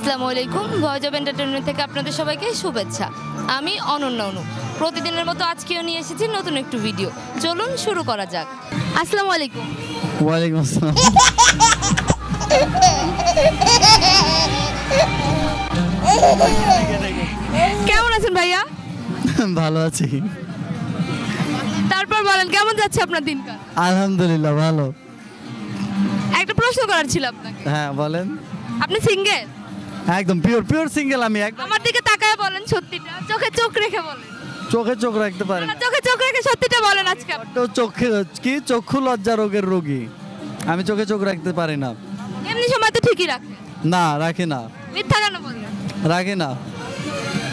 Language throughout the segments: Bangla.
আসসালামু আলাইকুম, ভয়েস অফ এন্টারটেইনমেন্ট থেকে আপনাদের সবাইকে শুভেচ্ছা। আমি অনন্যা অনু। প্রতিদিনের মতো আজকেও নিয়ে এসেছি নতুন একটু ভিডিও। চলুন শুরু করা যাক। আসসালামু আলাইকুম। ওয়ালাইকুম আসসালাম। কেমন আছেন ভাইয়া? ভালো আছি। তারপর বলেন কেমন যাচ্ছে আপনার দিনকাল? আলহামদুলিল্লাহ ভালো। একটা প্রশ্ন করার ছিল আপনাকে। হ্যাঁ বলেন। আপনি সিঙ্গেল? একদম পিওর সিঙ্গেল আমি। একদম আমার দিকে তাকায় বলেন সত্যিটা, চোখে চোখ রেখে বলেন। চোখে চোখ রাখতে পারেন। না, চোখে চোখ রেখে সত্যিটা বলেন আজকে। তো চোখে কি চক্ষু লজ্জা রোগের রোগী, আমি চোখে চোখ রাখতে পারি না। এমনি সময় তো ঠিকই রাখেন। না রাখি না। মিথ্যা কেন বলেন? রাখি না।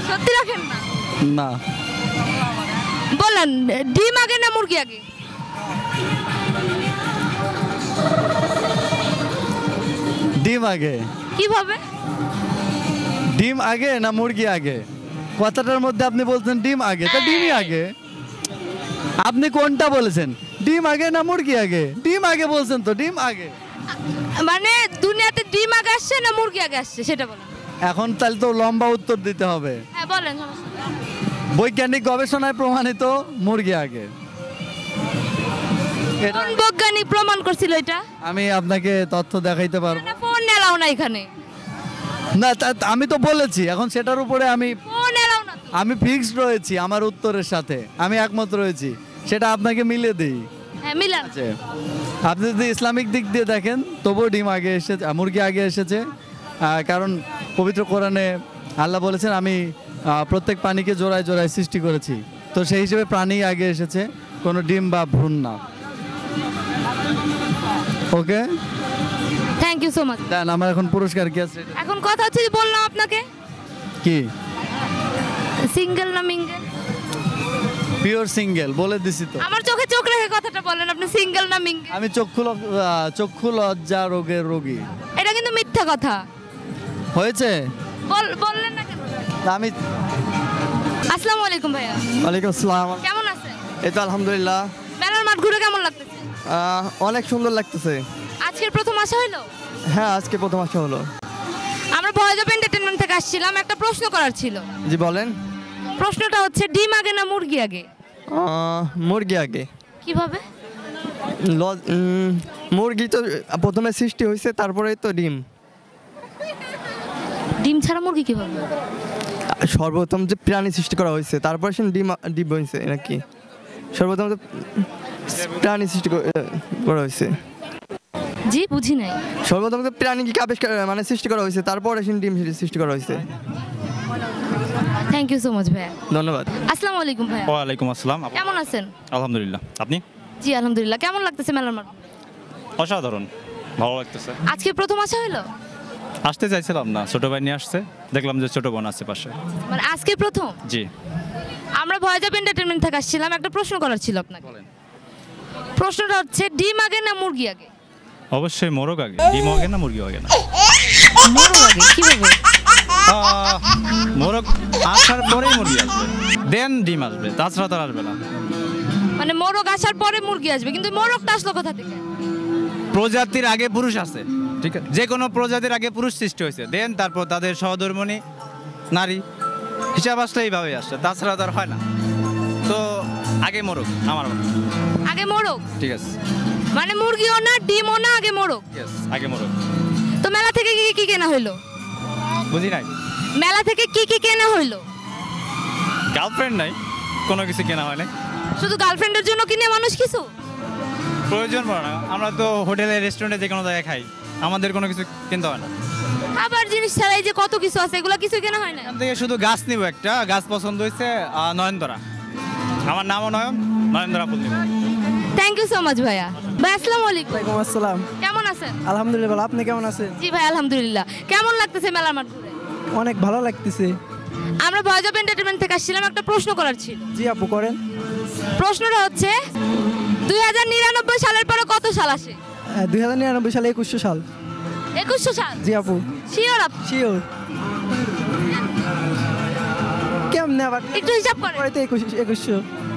সত্যি রাখেন না? না। বলেন ডিম আগে না মুরগি আগে? ডিম আগে। কিভাবে? ডিম আগে না মুরগি আগে? কথাটার মধ্যে আপনি বলছেন ডিম আগে, তা ডিমই আগে। আপনি কোনটা বলেছেন, ডিম আগে না মুরগি আগে? ডিম আগে বলছেন তো, ডিম আগে। মানে দুনিয়াতে ডিম আগে আসছে না মুরগি আগে আসছে সেটা বলেন। এখন তাহলে তো লম্বা উত্তর দিতে হবে। হ্যাঁ বলেন, সমস্যা নেই। বৈজ্ঞানিক গবেষণায় প্রমাণিত মুরগি আগে। এটা কোন বৈজ্ঞানিক প্রমাণ করছিল এটা? আমি আপনাকে তথ্য দেখাইতে পারবো না, ফোন এলাও না এখানে। না। আমি তো বলেছি, এখন সেটার উপরে ফোন এলাও না তো। আমি ফিক্সড রয়েছি আমার উত্তরের সাথে, আমি একমত রয়েছি। সেটা আপনাকে মিলে দেই। হ্যাঁ মিলান। আছে, আপনি যদি ইসলামিক দিক দিয়ে দেখেন তবুও ডিম আগে এসেছে, মুরগি আগে এসেছে। কারণ পবিত্র কোরআনে আল্লাহ বলেছেন আমি প্রত্যেক প্রাণীকে জোড়ায় জোড়ায় সৃষ্টি করেছি। তো সেই হিসেবে প্রাণী আগে এসেছে, কোনো ডিম বা ভ্রূণ না। ওকে, থ্যাংক ইউ সো মাচ। দেন আমার এখন পুরস্কার কি আছে? এখন কথা হচ্ছে যে বললাম আপনাকে কি সিঙ্গেল না মিঙ্গেল? পিওর সিঙ্গেল বলে দিছি তো। আমার চোখে চোখ রেখে কথাটা বলেন, আপনি সিঙ্গেল না মিঙ্গেল? আমি চক্ষু লজ্জা রোগের রোগী। এটা কিন্তু মিথ্যা কথা। হয়েছে? বললেন না কেন? আমি আসসালামু আলাইকুম ভাইয়া। ওয়ালাইকুম আসসালাম। কেমন আছেন? এই তো আলহামদুলিল্লাহ। মেলার মাঠ ঘুরে কেমন লাগতেছে? অনেক সুন্দর লাগতেছে। আজকের প্রথম আসা হলো? হ্যাঁ আজকে প্রথম আসা হলো। আমরা ভয়েস অফ এন্টারটেইনমেন্ট থেকে আসছিলাম, একটা প্রশ্ন করার ছিল। জি বলেন। প্রশ্নটা হচ্ছে ডিম আগে না মুরগি আগে? মুরগি আগে। কিভাবে? মুরগি তো প্রথমে সৃষ্টি হয়েছে, তারপরেই তো ডিম। ডিম ছাড়া মুরগি কিভাবে? সর্বপ্রথম যে প্রাণী সৃষ্টি করা হয়েছে, তারপরে সে ডিম হয়েছে নাকি? সর্বপ্রথম তো প্রাণী সৃষ্টি করা হয়েছে। জি বুঝি নাই। সর্বপ্রথম তো প্রাণীকে আবিষ্কার মানে সৃষ্টি করা হয়েছে, তারপরে সে ডিম সৃষ্টি করা হয়েছে। থ্যাংক ইউ সো মাচ ভাইয়া। ধন্যবাদ। আসসালামু আলাইকুম ভাইয়া। ওয়ালাইকুম আসসালাম। কেমন আছেন? আলহামদুলিল্লাহ, আপনি? জি আলহামদুলিল্লাহ। কেমন লাগতেছে মেলার মাঠ? অসাধারণ, ভালো লাগতেছে। আজকে প্রথম আসা হলো? আসতে চাইছিলাম না, ছোট ভাই নিয়ে আসছে, দেখলাম যে ছোট বোন আছে পাশে। মানে আজকে প্রথম? জি। আমরা ভয়েস অফ এন্টারটেইনমেন্ট থেকে আসছিলাম, একটা প্রশ্ন করার ছিল আপনাকে। বলেন। প্রশ্নটা হচ্ছে ডিম আগে না মুরগি আগে? অবশ্যই মোরগ আগে, ডিম আগে না মুরগি আগে না? মোরগ আগে। কিভাবে? মোরগ আসার পরেই মুরগি আসবে, দেন ডিম আসবে, তাছাড়া তার আসবে না। মানে মোরগ আসার পরে মুরগি আসবে, কিন্তু মোরগটা আসলো কোথা থেকে? প্রজাতির আগে পুরুষ আছে, ঠিক আছে? যে কোনো প্রজাতির আগে পুরুষ সৃষ্টি হয়েছে, দেন তারপর তাদের সহধর্মিণী নারী হিসাব আসলে এইভাবেই আসছে, তাছাড়া তার হয় না। তো আগে মোরগ আমার মনে হয়। আগে মোরগ? ঠিক আছে। মানে মুরগিও না ডিমও না, আগে মোরগ? ইয়েস, আগে মোরগ। তো মেলা থেকে কি কি কেনা হইলো? বুঝি নাই। মেলা থেকে কি কি কেনা হইলো? গার্লফ্রেন্ড নাই, কোনো কিছু কেনা হয় নাই। শুধু গার্লফ্রেন্ডের জন্য কিনে মানুষ কিছু? প্রয়োজন পড়ে না, আমরা তো হোটেলে রেস্টুরেন্টে যে কোনো জায়গায় খাই, আমাদের কোনো কিছু কিনতে হয় না। আবার জিনিস ছাড়াই যে কত কিছু আছে, এগুলো কিছু কেনা হয় না? এখান থেকে শুধু গাছ নিব, একটা গাছ পছন্দ হয়েছে, নয়নতারা। আমার নামও নয়নতারা ফুল নিব। থ্যাংক ইউ সো মাচ ভাইয়া। ভাই আসসালামু আলাইকুম। ওয়ালাইকুম আসসালাম। কেমন আছেন? আলহামদুলিল্লাহ, আপনি কেমন আছেন? জি ভাই আলহামদুলিল্লাহ। কেমন লাগতেছে মেলার মাঠ ঘুরে? অনেক ভালো লাগতেছে। আমরা ভয়েস অফ এন্টারটেইনমেন্ট থেকে আসছিলাম, একটা প্রশ্ন করার ছিল। জি আপু করেন। প্রশ্নটা হচ্ছে 2099 সালের পরে কত সাল আসে? 2099 সালে 2100 সাল। 2100 সাল? জি আপু। শিওর আপনি? শিওর। কেমনে আবার একটু হিসাব করেন। পরে তো 2100।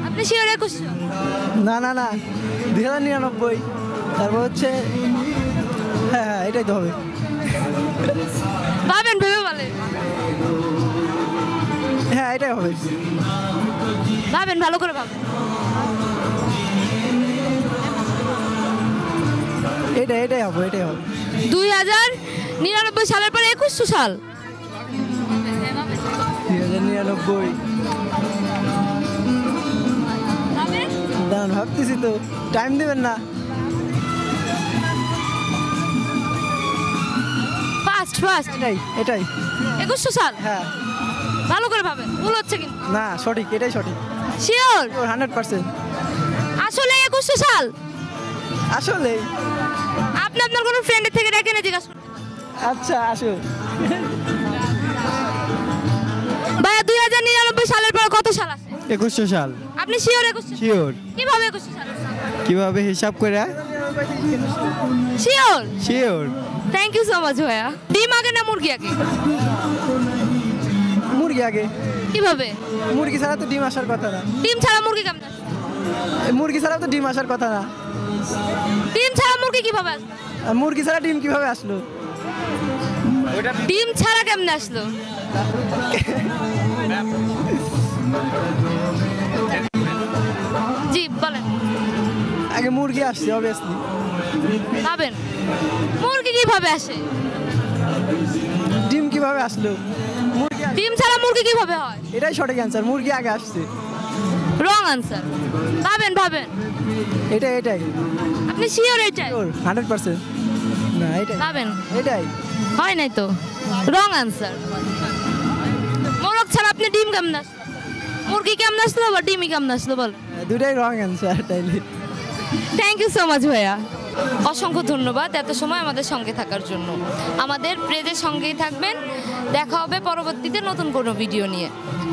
আপনি শিওর 2100? না না না, 2099। তারপর হচ্ছে হ্যাঁ এটাই তো হবে। ভাবেন, ভেবে বলেন। হ্যাঁ এটাই হবে। ভাবেন, ভালো করে ভাবেন। এটাই হবে, এটাই হবে। 2099 সালের পরে 2100 সাল। 2099। ভাবেন। দাঁড়ান ভাবতেছি তো, টাইম দেবেন না। ফার্স্ট এটাই 2100 সাল। হ্যাঁ। ভালো করে ভাবেন, ভুল হচ্ছে কিন্তু। না সঠিক, এটাই সঠিক। শিওর? 100%। আসলে 2100 সাল? আসলে আপনি আপনার কোনো ফ্রেন্ডের থেকে ডেকে নিয়ে জিজ্ঞাসা করুন। আচ্ছা আসো। ভাইয়া 2099 সালের পর কত সাল আছে? 2100 সাল। আপনি শিওর 2100? শিওর। কিভাবে 2100 সাল? কিভাবে হিসাব করে? Sure? Sure. Thank you so much ভাইয়া। ডিম আগে না মুরগি আগে? মুরগি আগে। কিভাবে? মুরগি ছাড়া তো ডিম আসার কথা না। ডিম ছাড়া মুরগি কেমন আসবে? মুরগি ছাড়া তো ডিম আসার কথা না। ডিম ছাড়া মুরগি কিভাবে আসবে? আর মুরগি ছাড়া ডিম কিভাবে আসলো? ডিম ছাড়া কেমনে আসলো? জি বলেন। আগে মুরগি আসছে অবভিয়াসলি। ভাবেন, মুরগি কিভাবে আসে? ডিম কিভাবে আসলো? মুরগি ডিম ছাড়া মুরগি কিভাবে হয়? এটাই সঠিক অ্যান্সার, মুরগি আগে আসছে। Wrong answer. ভাবেন। এটাই আপনি শিওর এটাই? 100%। না এটাই ভাবেন। এটাই হয় নাই তো, রং আনসার। মোরগ ছাড়া আপনি ডিম কেমন আসলো? মুরগি কেমন আসলো বা ডিমই কেমন আসলো বল? দুটাই রং অ্যান্সার তাইলে। থ্যাংক ইউ সো মাচ ভাইয়া। অসংখ্য ধন্যবাদ এত সময় আমাদের সঙ্গে থাকার জন্য। আমাদের পেজের সঙ্গেই থাকবেন। দেখা হবে পরবর্তীতে নতুন কোনো ভিডিও নিয়ে।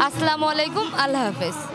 আসসালামু আলাইকুম, আল্লাহ হাফেজ।